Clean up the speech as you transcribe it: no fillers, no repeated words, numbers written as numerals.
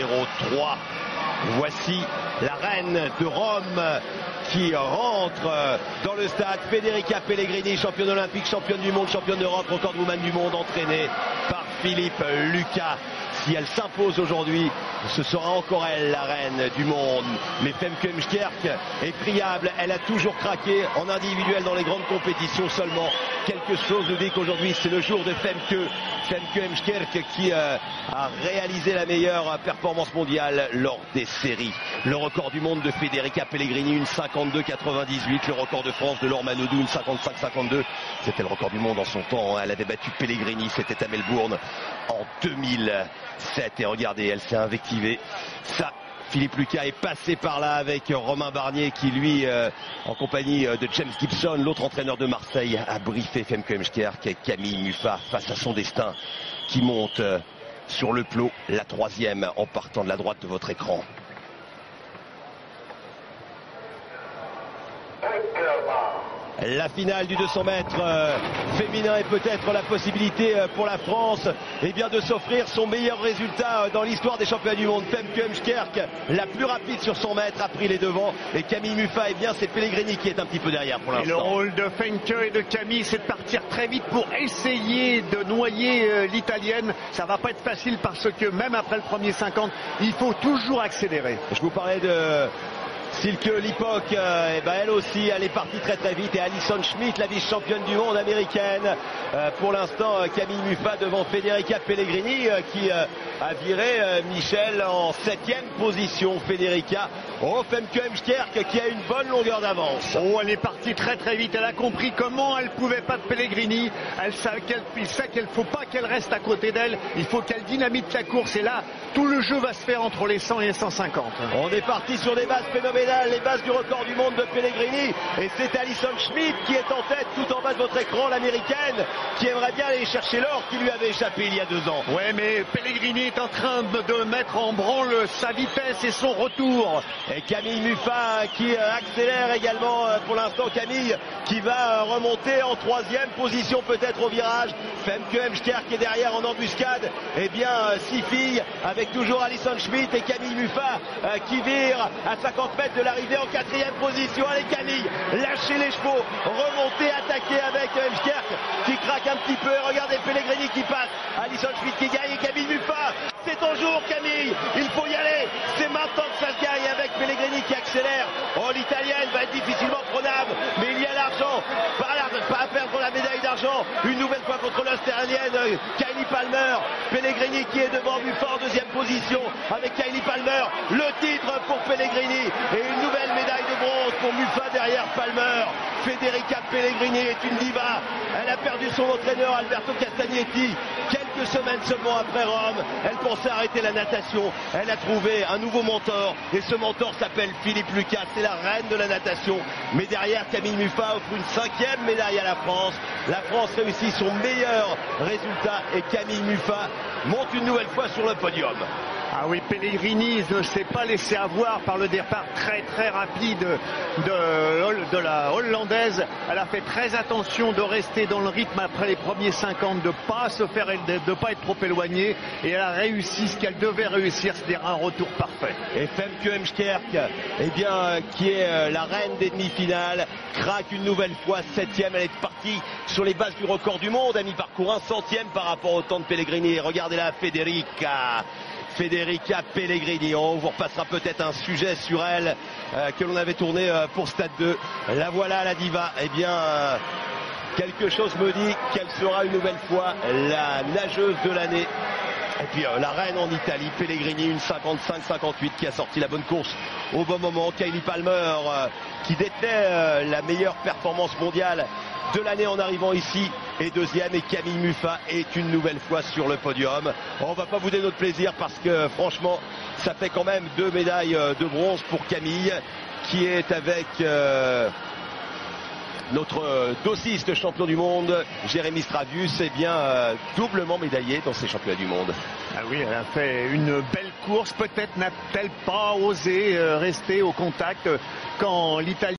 numéro 3. Voici la reine de Rome qui rentre dans le stade. Federica Pellegrini, championne olympique, championne du monde, championne d'Europe, record woman du monde, entraînée par Philippe Lucas. Si elle s'impose aujourd'hui, ce sera encore elle, la reine du monde. Mais Femke Heemskerk est friable. Elle a toujours craqué en individuel dans les grandes compétitions seulement. Quelque chose nous dit qu'aujourd'hui, c'est le jour de Femke Heemskerk qui a réalisé la meilleure performance mondiale lors des séries. Le record du monde de Federica Pellegrini, une 52,98. Le record de France de Laure Manodou, une 55,52. C'était le record du monde en son temps. Elle avait battu Pellegrini, c'était à Melbourne en 2007. Et regardez, elle s'est invectivée. Ça, Philippe Lucas est passé par là avec Romain Barnier qui lui, en compagnie de James Gibson, l'autre entraîneur de Marseille, a briefé Femke Heemskerk et Camille Muffat face à son destin qui monte sur le plot, la troisième en partant de la droite de votre écran. La finale du 200 mètres féminin et peut-être la possibilité pour la France de s'offrir son meilleur résultat dans l'histoire des championnats du monde. Femke Heemskerk, la plus rapide sur 100 mètres, a pris les devants. Et Camille Muffat, c'est Pellegrini qui est un petit peu derrière pour l'instant. Le rôle de Femke et de Camille, c'est de partir très vite pour essayer de noyer l'italienne. Ça va pas être facile parce que même après le premier 50, il faut toujours accélérer. Je vous parlais de Silke Lipok, elle aussi, elle est partie très très vite. Et Alison Schmidt, la vice-championne du monde américaine. Pour l'instant, Camille Muffat devant Federica Pellegrini qui a viré Michel en 7e position. Federica, Femke Heemskerk qui a une bonne longueur d'avance. Elle est partie très très vite. Elle a compris comment elle pouvait battre Pellegrini. Elle sait qu'il ne faut pas qu'elle reste à côté d'elle. Il faut qu'elle dynamite la course. Et là, tout le jeu va se faire entre les 100 et les 150. On est parti sur des bases phénoménales, les bases du record du monde de Pellegrini. Et c'est Alison Schmidt qui est en tête tout en bas de votre écran, l'américaine, qui aimerait bien aller chercher l'or qui lui avait échappé il y a 2 ans. Ouais, mais Pellegrini est en train de mettre en branle sa vitesse et son retour. Et Camille Muffat qui accélère également pour l'instant. Camille qui va remonter en 3e position peut-être au virage. Femke Heemskerk est derrière en embuscade. 6 filles avec toujours Alison Schmidt et Camille Muffat qui vire à 50 mètres de l'arrivée en 4e position. Allez Camille, lâchez les chevaux, remontez, attaquez avec Heemskerk qui craque un petit peu. Et regardez Pellegrini qui passe, Alison Schmidt qui gagne et Camille Muffat. C'est ton jour Camille, il faut y aller, c'est maintenant que ça se gagne avec Pellegrini qui accélère. L'italienne va être difficilement prenable, mais il y a l'argent, pas à perdre la médaille d'argent, une nouvelle fois contre l'Australienne Kylie Palmer. Pellegrini qui est devant Muffat en 2e position avec Kylie Palmer. Le titre pour Pellegrini et une nouvelle médaille de bronze pour Muffat derrière Palmer. Federica Pellegrini est une diva. Elle a perdu son entraîneur Alberto Castagnetti quelques semaines seulement après Rome. Elle pensait arrêter la natation. Elle a trouvé un nouveau mentor et ce mentor s'appelle Philippe Lucas. C'est la reine de la natation. Mais derrière, Camille Muffat offre une 5e médaille à la France. La France réussit son meilleur résultat et Camille Muffat monte une nouvelle fois sur le podium. Ah oui, Pellegrini ne s'est pas laissé avoir par le départ très très rapide de la Hollandaise. Elle a fait très attention de rester dans le rythme après les premiers 50, de ne pas être trop éloignée. Et elle a réussi ce qu'elle devait réussir, c'est-à-dire un retour parfait. Et Femke Heemskerk, qui est la reine des demi-finales, craque une nouvelle fois, 7e. Elle est partie sur les bases du record du monde, à mi-parcours, un centième par rapport au temps de Pellegrini. Et regardez là, Federica Pellegrini. On vous repassera peut-être un sujet sur elle que l'on avait tourné pour Stade 2. La voilà la diva. Quelque chose me dit qu'elle sera une nouvelle fois la nageuse de l'année. Et puis la reine en Italie, Pellegrini, une 55-58 qui a sorti la bonne course au bon moment. Kylie Palmer qui détenait la meilleure performance mondiale de l'année en arrivant ici est 2e et Camille Muffat est une nouvelle fois sur le podium. On va pas bouder notre plaisir parce que franchement ça fait quand même 2 médailles de bronze pour Camille qui est avec notre dossiste champion du monde Jérémy Stravius, doublement médaillé dans ces championnats du monde. Ah oui, elle a fait une belle course. Peut-être n'a-t-elle pas osé rester au contact quand l'Italie